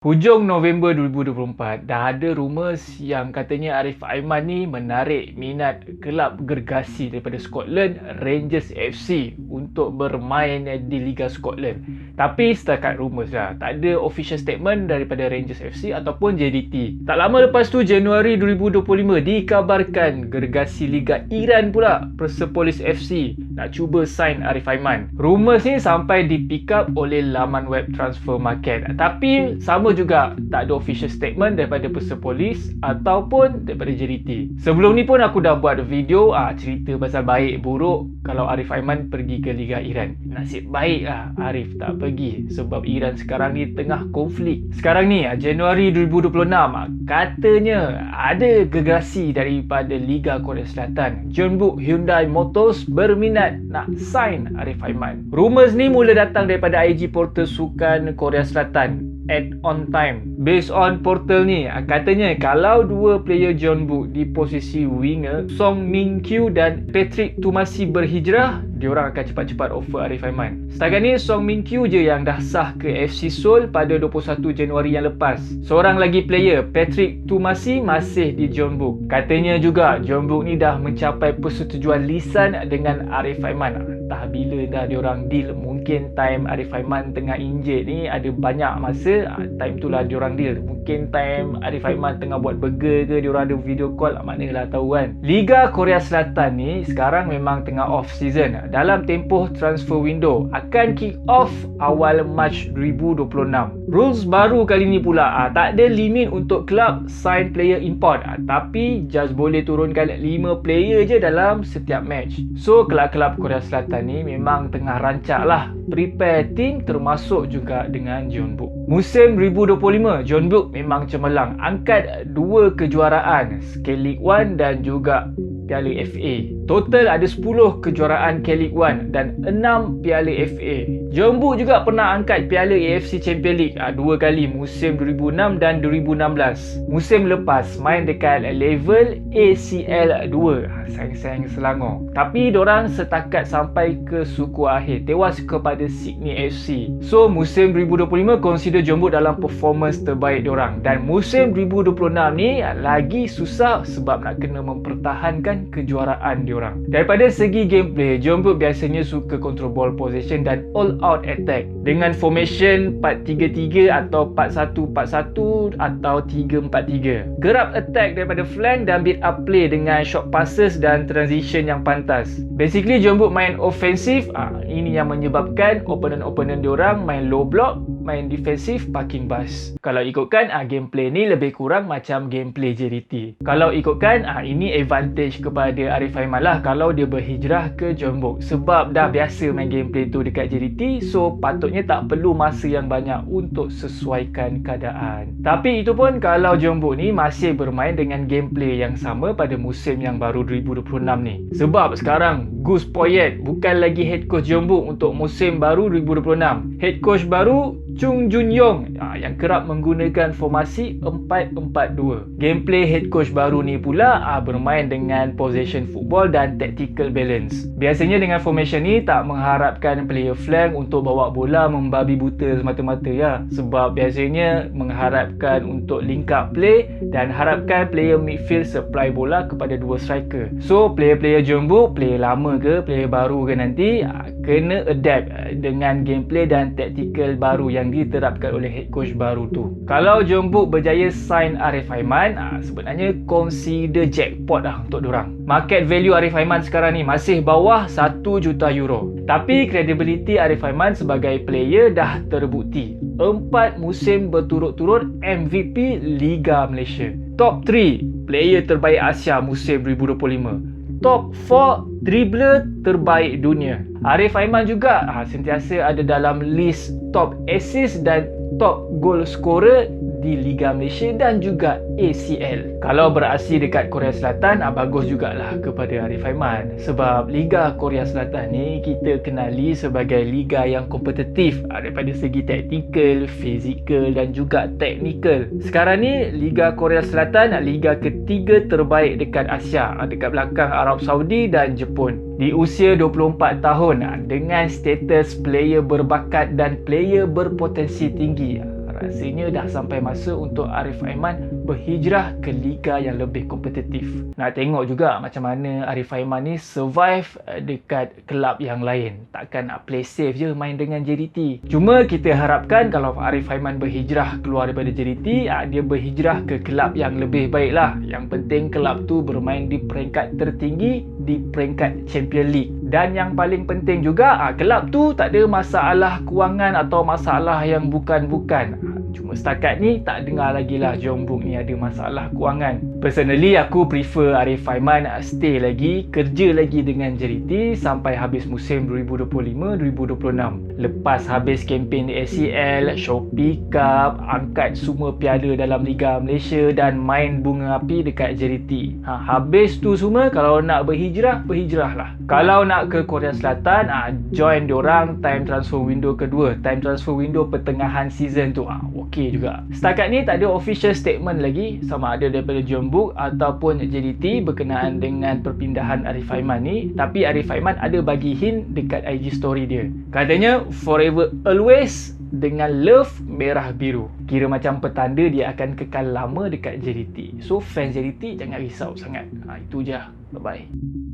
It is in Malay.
Hujung November 2024, dah ada rumours yang katanya Arif Aiman ni menarik minat kelab gergasi daripada Scotland, Rangers FC, untuk bermain di Liga Scotland. Tapi setakat rumours lah, tak ada official statement daripada Rangers FC ataupun JDT. Tak lama lepas tu, Januari 2025, dikabarkan gergasi Liga Iran pula, Persepolis FC, nak cuba sign Arif Aiman. Rumours ni sampai di pick up oleh laman web transfer market. Tapi sama juga tak ada official statement daripada Persepolis ataupun daripada JDT. Sebelum ni pun aku dah buat video cerita pasal baik buruk kalau Arif Aiman pergi ke Liga Iran. Nasib baik lah Arif tak pergi sebab Iran sekarang ni tengah konflik. Sekarang ni Januari 2026, katanya ada gergasi daripada Liga Korea Selatan. Jeonbuk Hyundai Motors berminat nak sign Arif Aiman. Rumours ni mula datang daripada IG portal sukan Korea Selatan On Time. Based on portal ni, katanya kalau dua player Jeonbuk di posisi winger, Song Min Kyu dan Patrick Tumasi berhijrah, diorang akan cepat-cepat offer Arif Aiman. Setakat ni Song Min Kyu je yang dah sah ke FC Seoul pada 21 Januari yang lepas. Seorang lagi player, Patrick Tumasi, masih di Jeonbuk. Katanya juga Jeonbuk ni dah mencapai persetujuan lisan dengan Arif Aiman. Entah bila dah diorang deal. Mungkin time Arif Aiman tengah injet ni ada banyak masa, time tu lah diorang deal. Mungkin time Arif Aiman tengah buat burger ke, diorang ada video call, manalah tahu kan. Liga Korea Selatan ni sekarang memang tengah off season. Dalam tempoh transfer window akan kick off awal Mac 2026. Rules baru kali ni pula, tak ada limit untuk klub sign player import, tapi just boleh turunkan 5 player je dalam setiap match. So kelab-kelab Korea Selatan ni memang tengah rancak lah prepare team, termasuk juga dengan Jeonbuk. Musim 2025, Jeonbuk memang cemerlang angkat 2 kejuaraan, K-League 1 dan juga Piala FA. Total ada 10 kejuaraan K-League 1 dan 6 Piala FA. Jeonbuk juga pernah angkat Piala AFC Champions League 2 kali, musim 2006 dan 2016. Musim lepas main dekat level ACL 2, sayang-sayang Selangor. Tapi diorang setakat sampai ke suku akhir, tewas kepada Sydney FC. So musim 2025 consider Jeonbuk dalam performance terbaik diorang. Dan musim 2026 ni lagi susah sebab nak kena mempertahankan kejuaraan diorang. Daripada segi gameplay, Jeonbuk biasanya suka control ball possession dan all out attack dengan formation 4-3-3 atau 4-1-4-1 atau 3-4-3. Gerap attack daripada flank dan build up play dengan short passes dan transition yang pantas. Basically Jeonbuk main offensif, ini yang menyebabkan opponent diorang main low block, main defensif, parking bus. Kalau ikutkan gameplay ni lebih kurang macam gameplay JDT. Kalau ikutkan ini advantage kepada Arif Aiman lah kalau dia berhijrah ke Jeonbuk, sebab dah biasa main gameplay tu dekat JDT, so patutnya tak perlu masa yang banyak untuk sesuaikan keadaan. Tapi itu pun kalau Jeonbuk ni masih bermain dengan gameplay yang sama pada musim yang baru 2026 ni. Sebab sekarang Gus Poyet bukan lagi head coach Jeonbuk untuk musim baru 2026. Head coach baru Chung Jun Yong yang kerap menggunakan formasi 4-4-2. Gameplay head coach baru ni pula bermain dengan possession football dan tactical balance. Biasanya dengan formation ni tak mengharapkan player flank untuk bawa bola membabi buta semata-mata ya. Sebab biasanya mengharapkan untuk link up play dan harapkan player midfield supply bola kepada dua striker. So player-player Jeonbuk, player lama ke player baru ke nanti, kena adapt dengan gameplay dan tactical baru yang diterapkan oleh head coach baru tu. Kalau Jeonbuk berjaya sign Arif Aiman, sebenarnya consider jackpot lah untuk diorang. Market value Arif Aiman sekarang ni masih bawah 1 juta euro. Tapi credibility Arif Aiman sebagai player dah terbukti. 4 musim berturut-turut MVP Liga Malaysia. Top 3 player terbaik Asia musim 2025. Top 4 dribbler terbaik dunia. Arif Aiman juga sentiasa ada dalam list top assist dan top goal scorer di Liga Malaysia dan juga ACL. Kalau berasal dekat Korea Selatan, bagus jugalah kepada Arif Aiman. Sebab Liga Korea Selatan ni kita kenali sebagai liga yang kompetitif daripada segi taktikal, fizikal dan juga teknikal. Sekarang ni Liga Korea Selatan liga ketiga terbaik dekat Asia, dekat belakang Arab Saudi dan Jepun. Di usia 24 tahun dengan status player berbakat dan player berpotensi tinggi, rasanya dah sampai masa untuk Arif Aiman berhijrah ke liga yang lebih kompetitif. Nak tengok juga macam mana Arif Aiman ni survive dekat kelab yang lain. Takkan nak play safe je main dengan JDT. Cuma kita harapkan kalau Arif Aiman berhijrah keluar daripada JDT, dia berhijrah ke kelab yang lebih baik lah. Yang penting kelab tu bermain di peringkat tertinggi, di peringkat Champion League. Dan yang paling penting juga, kelab tu tak ada masalah kewangan atau masalah yang bukan-bukan. Cuma setakat ni tak dengar lagi lah Jeonbuk ni ada masalah kewangan. Personally aku prefer Arif Aiman stay lagi, kerja lagi dengan JDT sampai habis musim 2025-2026. Lepas habis kempen di SEL, Shopee Cup, angkat semua piala dalam Liga Malaysia dan main bunga api dekat JDT. Habis tu semua kalau nak berhijrah, berhijrah lah. Kalau nak ke Korea Selatan, join diorang time transfer window kedua, time transfer window pertengahan season tu. Okey juga. Setakat ni tak ada official statement lagi sama ada daripada Jeonbuk ataupun JDT berkenaan dengan perpindahan Arif Aiman ni. Tapi Arif Aiman ada bagi hint dekat IG story dia. Katanya forever always dengan love merah biru. Kira macam petanda dia akan kekal lama dekat JDT. So fans JDT jangan risau sangat. Itu je. Bye bye.